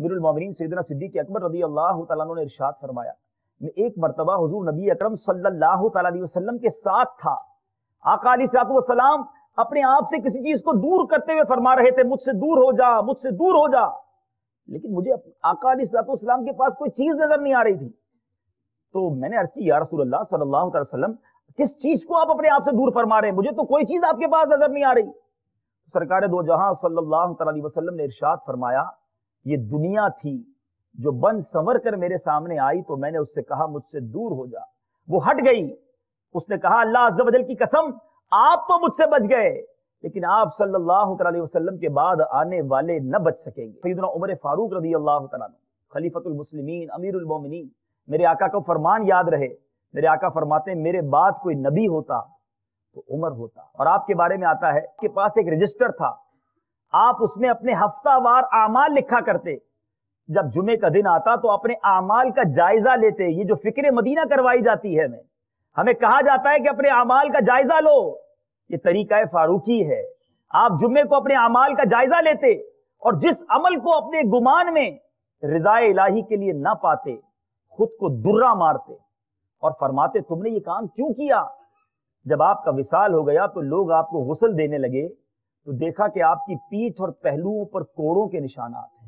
امیر المومنین سیدنا صدیق اکبر رضی اللہ تعالیٰ عنہ نے ارشاد فرمایا، میں ایک مرتبہ حضور نبی اکرم صلی اللہ تعالیٰ علیہ وسلم کے ساتھ تھا، آقا علیہ الصلوۃ والسلام اپنے آپ سے کسی چیز کو دور کرتے ہوئے فرما رہے تھے مجھ سے دور ہو جا، مجھ سے دور ہو جا، لیکن مجھے آقا علیہ الصلوۃ والسلام کے پاس کوئی چیز نظر نہیں آ رہی تھی۔ تو میں نے عرض کی یا رسول اللہ صلی اللہ علیہ وسلم کس چیز کو آپ اپنے آپ سے دور فرما رہے ہیں؟ مجھے تو کوئی چیز آپ کے پاس نظر نہیں آ رہی۔ سرکار دو جہاں صلی اللہ علیہ وسلم نے ارشاد فرمایا، یہ دنیا تھی جو بن سنور کر میرے سامنے آئی تو میں نے اس سے کہا مجھ سے دور ہو جا، وہ ہٹ گئی۔ اس نے کہا اللہ عز و جل کی قسم آپ تو مجھ سے بچ گئے لیکن آپ صلی اللہ علیہ وسلم کے بعد آنے والے نہ بچ سکیں گے۔ سیدنا عمر فاروق رضی اللہ تعالیٰ عنہ خلیفۃ المسلمین امیر المومنین، میرے آقا کو فرمان یاد رہے، میرے آقا فرماتے ہیں میرے بعد کوئی نبی ہوتا تو عمر ہوتا، اور آپ کے بارے میں آتا ہے کہ پاس ایک رجسٹر تھا، آپ اس میں اپنے ہفتہ وار اعمال لکھا کرتے، جب جمعے کا دن آتا تو اپنے اعمال کا جائزہ لیتے۔ یہ جو فکر مدینہ کروائی جاتی ہے ہمیں کہا جاتا ہے کہ اپنے اعمال کا جائزہ لو، یہ طریقہ فاروقی ہے۔ آپ جمعے کو اپنے اعمال کا جائزہ لیتے اور جس عمل کو اپنے گمان میں رضا الہی کے لیے نہ پاتے خود کو درہ مارتے اور فرماتے تم نے یہ کام کیوں کیا؟ جب آپ کا وصال ہو گیا تو لوگ آپ کو غسل دینے لگے تو دیکھا کہ آپ کی پیٹھ اور پہلوؤں پر کوڑوں کے نشانات ہیں۔